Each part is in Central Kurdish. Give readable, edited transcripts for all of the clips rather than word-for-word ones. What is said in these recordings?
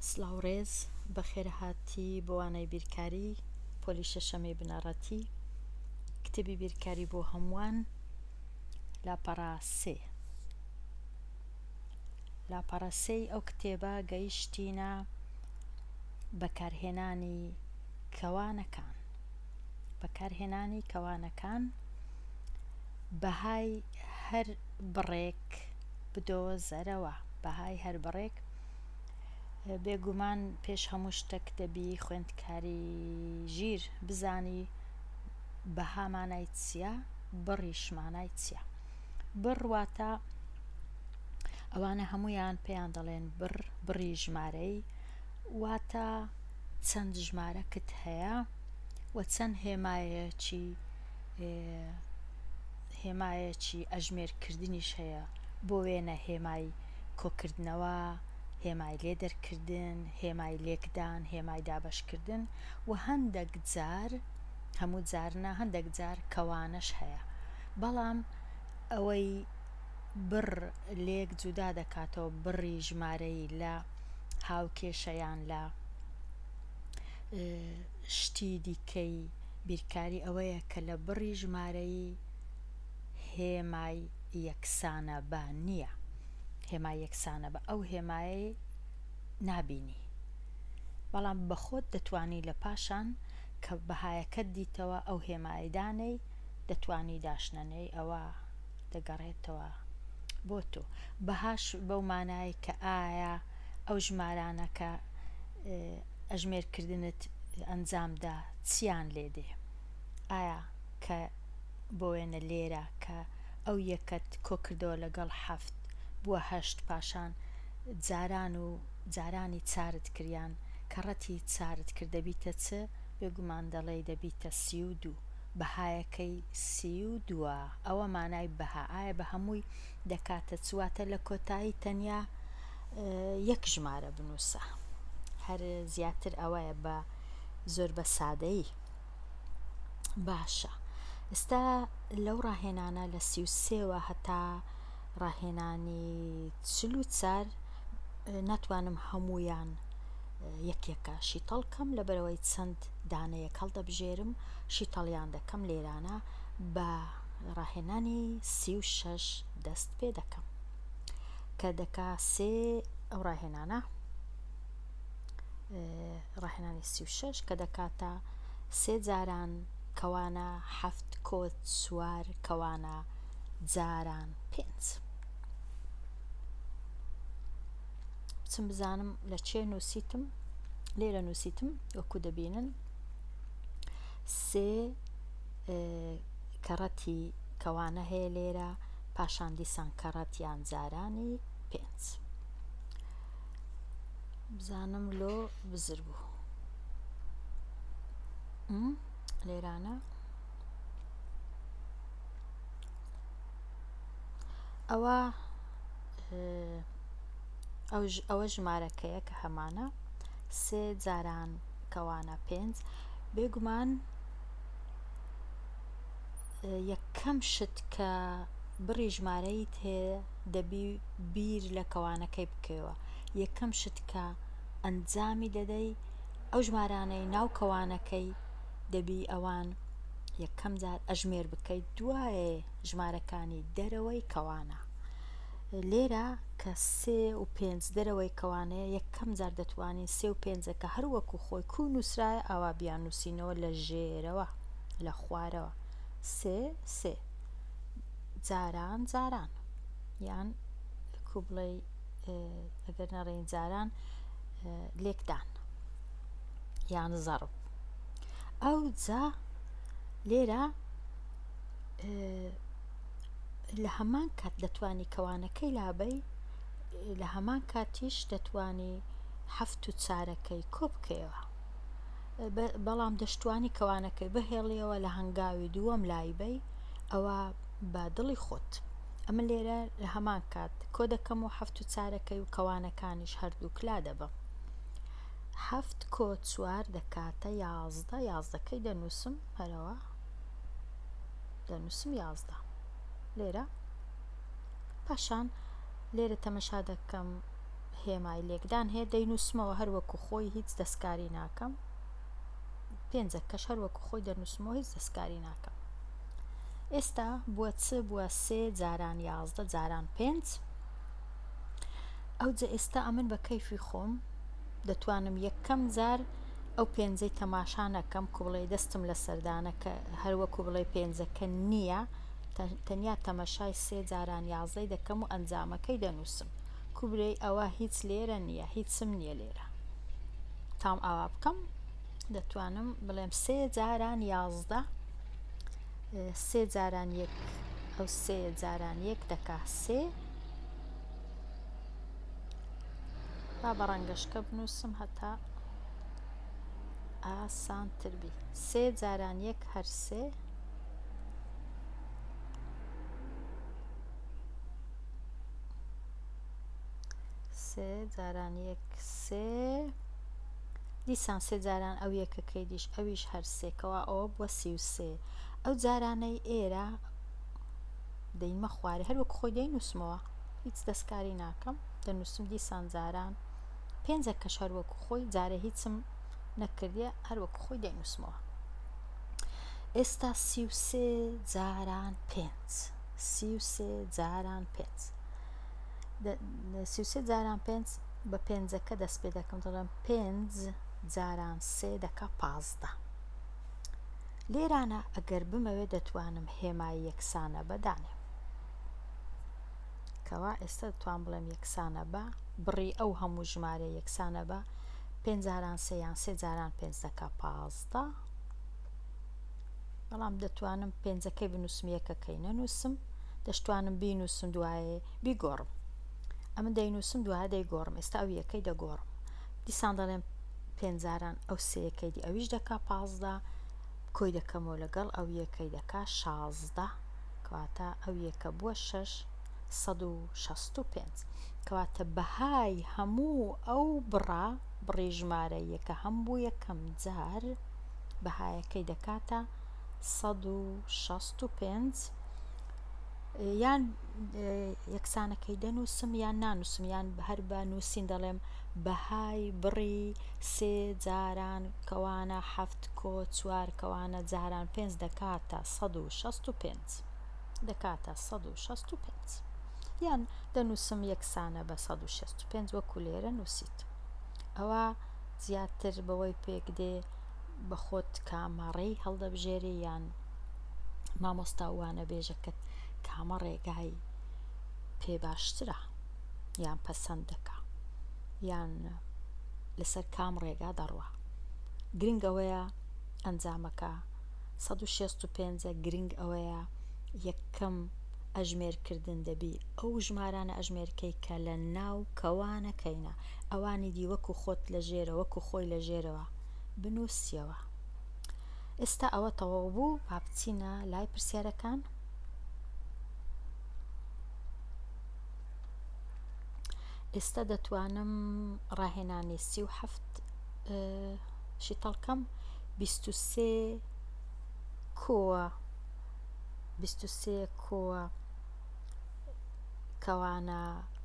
سلااوڕێز بەخێرهاتی بۆوانەی بیرکاری پۆلی شەشەمەی بنەڕەتی کتێبی بیرکاری بۆ هەمووان لاپەڕا سێ. لاپەڕە سێی ئەو کتێبە گەیشتینە بەکارهێنانی کەوانەکان بەهای هەر بڕێک بدۆزەرەوە. بەهای هەر بڕێک بێگومان پێش هەموو شتێک دەبی خوێندکاری ژیر بزانی بەها مانای چییە، بڕیش مانای چییە. بڕ واتە ئەوانە هەموویان پێیان دەڵێن بڕی ژمارەی، واتە چەند ژمارەکت هەیە و چەند هێمایەکی ئەژمێرکردنیش هەیە، بۆ وێنە هێمای کۆکردنەوە، هێمای لێدەرکردن، هێمای لێکدان، هێمای دابەشکردن و هەندێک جار، هەموو جارنا هەندێک جار کەوانەش هەیە. بەڵام ئەوەی بڕ لێک جودا دەکاتەوە بڕی ژمارەی لە هاوکێشەیان لە شتی دیکەی بیرکاری ئەوەیە کە لە بڕی ژمارەی هێمای یەکسانە بە نییە. هێمای یەکسانە بە ئەو هێمایە نابینی، بەڵام بە خۆت دەتوانی لە پاشان کە بەهایەکەت دیتەوە ئەو هێمایدانەی دەتوانی داشنەنەی ئەوە دەگەڕێتەوە بۆ تۆ. بەهاش بەو مانای کە ئایا ئەو ژمارانە کە ئەژمێرکردنت ئەنجامدا چیان لێدێ، ئایا کە بۆ وێنە لێرە کە ئەو یەکەت کۆکردەوە لەگەڵ 7 بووە 8 پاشان جارانی چارت کردیان کە ڕەتی چارت کرد دەبیتە چ؟ بێگومان دەڵێ دەبیتە 32. بەهایەکەی 32. ئەوە مانای بەها. ئایا بە هەمووی دەکاتە چواتە لە کۆتایی تەنیا یەک ژمارە بنووسە. هەر زیاتر ئەوەیە بە زۆر بە سادەیی. باشە، ئێستا لەو ڕاهێنانە لە 33وە هەتا ڕاهێنانی 44 ناتوانم هەموویان یەکێکە شیتەڵکەم لەبەرەوەی چەند دانەیەک هەڵدەبژێرم، شیتەڵیان دەکەم لێرانە بە ڕاهێنانی 36 دەست پێ دەکەم کە دەکا سێ ئەو ڕاهێنانی 36 کە دەکاتە سێ جاران کەوانە 7 کۆت 4 کەوانە جاران 5. بچم بزانم لە چێ نووسیتم. لێرە نووسیتم وەکو دەبینن سێ کەڕەتی کەوانە هەیە لێرە، پاشان دیسان کەڕەتیان جارانی 5. بزانم لۆ بزر بوو لێرانە. ئەوە ژمارەکەیە کە هەمانە سێ جاران کەوانە 5. بێگومان یەکەم شت کە بڕی ژمارەیت هەیە دەبی بیر لە کەوانەکەی بکەوە. یەکەم شت کە ئەنجامی دەدەی ئەو ژمارانەی ناو کەوانەکەی دەبی ئەوان یەکەم جار ئەژمێر بکەیت، دوایێ ژمارەکانی دەرەوەی کەوانە. لێرە کە 3 و 5 دەرەوەی کەوانەیە یەکەم جار دەتوانین 3 و 5ەکە هەر وەکو خۆی کو نووسرایە ئاوا بیان نووسینەوە لە ژێرەوە لە خوارەوە. 3 جاران یان کو بڵێ ئەگەر نەڕێین جاران لێکدان یان زەڕب. ئەو جا لێرە لە هەمان کات دەتوانی کەوانەکەی لابەی، لە هەمان کاتیش دەتوانی 7 و 4ەکەی کۆ بکەیەوە، بەڵام دەشتوانی کەوانەکەی بهێڵیەوە لە هەنگاوی دووەم لایبەی ئەوە بە دڵی خۆت. ئەمە لێرە لە هەمان کات کۆ دەکەم و 7 و 4ەکەی و کەوانەکانیش هەردووک لا دەبم. 7 کۆ 4 دەکاتە 11. 11ەکەی دەنووسم هەرەوە، دەنووسم 11 لێرە. پاشان لێرە تەمەشا دەکەم هێمای لێکدان هەیە دەینووسمەوە هەروەکو خۆی هیچ دەستکاری ناکەم. پێنجەکەش هەروەکو خۆی دەنووسمەوە هیچ دەستکاری ناکەم. ئێستا بووە چ بووە 3 جاران 11 جاران 5. ئەوجا ئێستا ئەمن بە کەیفی خۆم دەتوانم یەکەم جار ئەو پێنجەی تەماشا نەکەم کو بڵێ دەستم لە سەردانە کە هەروەکو بڵێ پێنجەکە نییە، تەنیا تەمەشای 3 جاران 11 دەکەم و ئەنجامەکەی دەنووسم کو بڵێ ئەوە هیچ لێرە نییە، هیچم نییە لێرە. تام ئاوا بکەم دەتوانم بڵێم 3 جاران 11 3 جاران 1 ئەو 3 جاران 1 دەکا 3. با بە ڕەنگەشکە بنووسم هەتا ئاسانتر بی. 3 جاران 1 هەر 3 3 جاران 1 3 دیسان 3 جاران ئەو یەکەکەی دیش ئەویش هەر 3 کەوا ئەوە بووە 33. ئەو جارانەی ئێرە دەیمە خوارێ هەروەکو خۆی دەینووسمەوە هیچ دەستکاری ناکەم دەنووسم دیسان جاران 5ەکەش هەروەکو خۆی جارە هیچم نەکردیە هەروەکو خۆی دەینووسمەوە. ئێستا 33 جاران 5 33 جاران 5 33 جاران 5 بە پێنجەکە دەست پێ دەکەم دەڵێم 5 جاران 3 دەکا 15. لێرانە ئەگەر بمەوێت دەتوانم هێمای یەکسانە بەدانێ کەوا ئێستا دەتوان بڵێم یەکسانە بە بڕی ئەو هەموو ژمارە یەکسانە بە 5 جاران 3 یان 3 جاران 5 دەکا 15. بەڵام دەتوانم پێنجەکەی بنووسم یەکەکەی نەنووسم دەشتوانم بینووسم دوایێ بیگۆڕم ئەمە دەینووسم دوایە دەیگۆڕم ئێستا ئەو یەکەی دەگۆڕم دیسان دەڵێم 5 جاران ئەو سەیەکەی دی ئەویش دەکا 15 کۆی دەکەمەوە لەگەڵ ئەو یەکەی دەکا 16 کەواتە ئەو یەکە بووە 665 کەواتە بەهای هەموو ئەو بڕی ژمارە یەکە هەموو یەکەم جار بەهایەکەی دەکاتە 165 یان یەکسانەکەی دەنووسم یان نانووسم یان هەر بە نووسین دەڵێم بەهای بڕی 3 جاران کەوانە 7 کۆ 4 کەوانە جاران 5 دەکاتە 165 دەکاتە 165 یان دەنووسم یەکسانە بە 165 وەکو لێرە نووسیت. ئەوە زیاتر بەوەی پێک دێ بە خۆت کامەڕێی هەڵدەبژێری یان مامۆستا وانە بێژەکەت کامە ڕێگای پێ باشترە یان پەسەند دەکا یان لەسەر کام ڕێگا دەڕوە. گرنگ ئەوەیە ئەنجامەکە 165 گرنگ ئەوەیە یەکەم ئەژمێرکردن دەبی ئەو ژمارانە ئەژمێرکەی کە لە ناو کەوانەکەینە ئەوانی دی وەکو خۆت لە ژێرە وەکو خۆی لە ژێرەوە بنووسیەوە. ئێستا ئەوە تەواو بوو با بچینە لای پرسیارەکان. ئێستا دەتوانم ڕاهێنانی 37 شیتەڵکەم 23 کۆوە 23 کۆوە کەوانە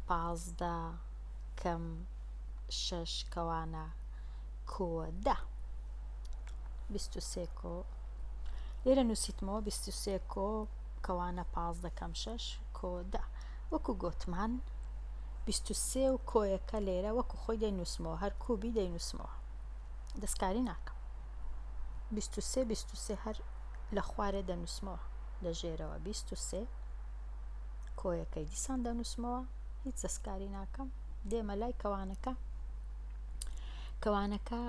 15 کەم 6 کەوانە کۆوە 10 23 کۆ لێرە نووسیتمەوە 23 کۆ کەوانە 15 کەم 6 کۆ 10 وەکو گوتمان 23 و کۆیەکە لێرە وەکو خۆی دەینووسمەوە هەر کوبی دەینووسمەوە دەستکاری ناکەم 23 هەر لە خوارێ دەنووسمەوە لە ژێرەوە 23 کۆیەکەی دیسان دەنووسمەوە هیچ دەستکاری ناکەم دێمە لای کەوانەکە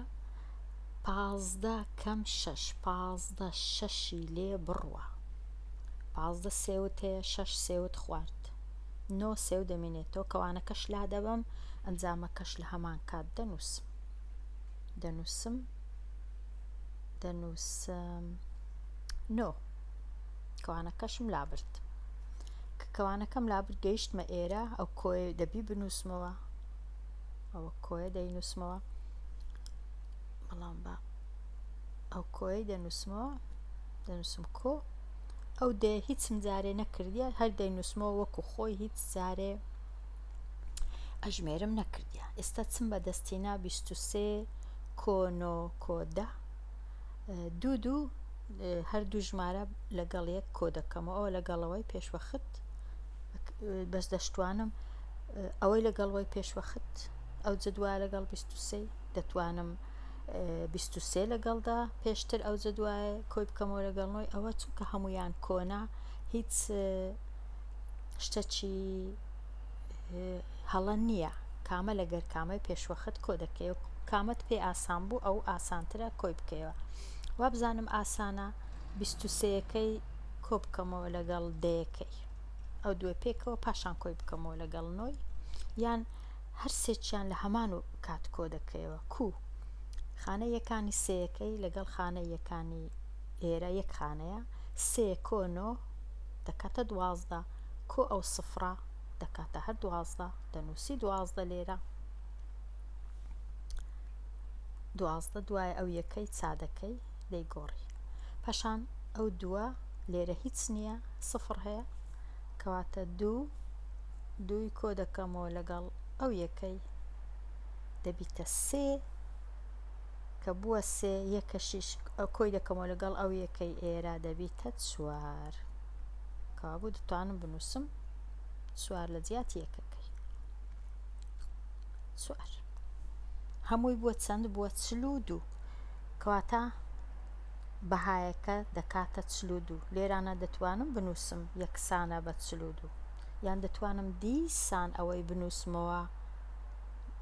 15 کەم 6 15 شەشی لێ بڕوە 15 سێوت هەیە 6 سێوت خوارد 9 سێو دەمێنێتەوە کەوانەکەش لا دەبەم ئەنجامەکەش لە هەمان کات دەنووسم 9 کەوانەکەشم لابرد کە کەوانەکەم لابرد گەیشتمە ئێرە ئەو کۆی دەبی بنووسمەوە ئەوە کۆیە دەینووسمەوە بەڵام بە ئەو کۆی دەنووسم کۆ ئەو دێ هیچم جارێ نەکردیە هەر دەینووسمەوە وەکو خۆی هیچ جارێ ئەژمێرم نەکردیە. ئێستا چم بەدەستینا 23 کۆنۆ کۆدە دوو هەردوو ژمارە لەگەڵ یەک کۆ دەکەمەوە ئەوە لەگەڵەوەی پێشوەخت بەس دەشتوانم ئەوەی لەگەڵەوەی پێشوەخت ئەو جدووە لەگەڵ 23 دەتوانم 23 لەگەڵدا پێشتر ئەو جدوایە کۆی بکەمەوە لەگەڵنەوەی ئەوە چونکە هەمویان کۆنا هیچ شتێکی هەڵە نییە کامە لەگەر کامەی پێشوەخت کۆ دەکەی و کامەت پێ ئاسان بوو ئەو ئاسانترە کۆی بکەیەوە وا بزانم ئاسانە 23یەکەی کۆ بکەمەوە لەگەڵ دەیەکەی ئەو دوێ پێکەوە پاشان کۆی بکەمەوە لەگەڵ نۆی یان هەر سێکیان لە هەمان و کات کۆ دەکەیەوە کو خانە یەکانی سەیەکەی لەگەڵ خانە یەکانی ئێرە یەک خانەیە سێ کۆ نۆ دەکاتە 12 کۆ ئەو سفرە دەکاتە هەر 12 دەنووسی 12 لێرە 12 دوای ئەو یەکەی چادەکەی دەیگۆڕی پاشان ئەو دووە لێرە هیچ نییە سفر هەیە کەواتە دووی کۆ دەکەمەوە لەگەڵ ئەو یەکەی دەبیتە سێ کە بووە سێ یەکەشیش کۆی دەکەمەوە لەگەڵ ئەو یەکەی ئێرە دەبیتە 4 کەوا بوو دەتوانم بنووسم 4 لە جیاتی یەکەکەی 4 هەمووی بووە چەند بووە 42 کەواتە بەهایەکە دەکاتە 42 لێرانە دەتوانم بنووسم یەکسانە بە 42 یان دەتوانم دیسان ئەوەی بنووسمەوە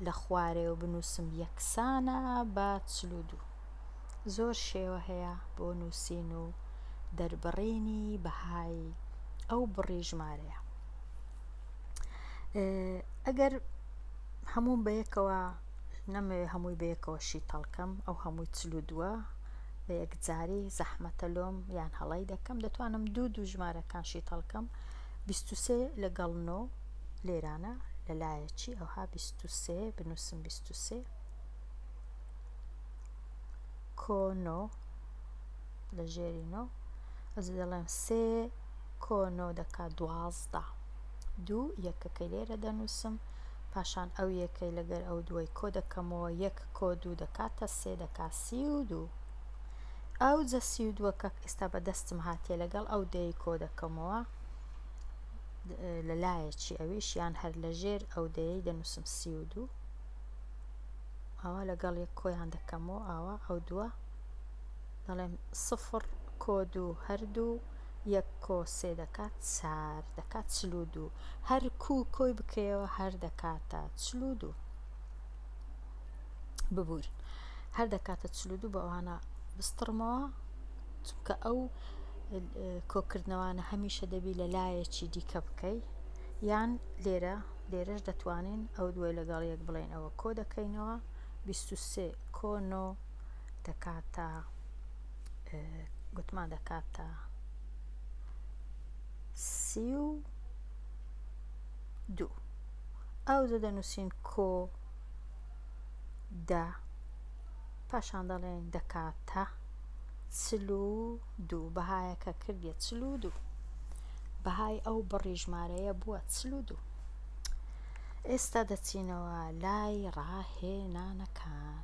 لە خوارێ و بنووسم یەکسانە بە 42 زۆر شێوە هەیە بۆ نووسین و دەربڕینی بەهای ئەو بڕی ژمارەیە ئەگەر هەموو بەیەکەوە نەمەوێ هەمووی بەیەکەوە شیتەڵکەم ئەو هەمووی 42 بە یەکجاری زەحمەتە لۆم یان هەڵەی دەکەم دەتوانم دوو ژمارەکان شیتەڵکەم 23 لەگەڵ 9 لێرانە لەلایەکی ئەوها 23 بنووسم 23 کۆ 9 لە ژێری 9 ئەز دەڵێم 3 کۆ 9 دەکات 12 دوو یەکەکەی لێرە دەنووسم پاشان ئەو یەکەی لەگەر ئەو دوای کۆ دەکەمەوە یەک کۆ 2 دەکاتە 3 دەکات 32 ئەو جە 32کە ئێستا بەدەستم هاتیە لەگەڵ ئەو دەی کۆ دەکەمەوە لەلایەکی ئەویش یان هەر لە ژێر ئەو دەیەی دەنووسم 32 ئەوە لەگەڵ یەک کۆیان دەکەمەوە ئاوا ئەو دووە دەڵێم 0 کۆ 2 هەردوو یەک کۆ 3 دەکات 4 دەکات 42 هەر کۆی بکەیەوە هەر دەکاتە 42 ببوور هەر دەکاتە 42 بە ئەوانە بستڕمەوە چونکە ئەو کۆکردنەوانە هەمیشە دەبی لە لایەکی دیکە بکەی یان لێرەش دەتوانین ئەو دوای لەگەڵ یەک بڵێن ئەوە کۆ دەکەینەوە 23 کۆ 9 دەکاتە گوتمان دەکاتە 32 ئەو زە دەنووسین کۆ 10 پاشان دەڵێن دەکاتە 42 بەهایەکە کردیە 42 بەهای ئەو بڕی ژمارەیە بووە 42 ئێستا دەچینەوە لای ڕاهێنانەکان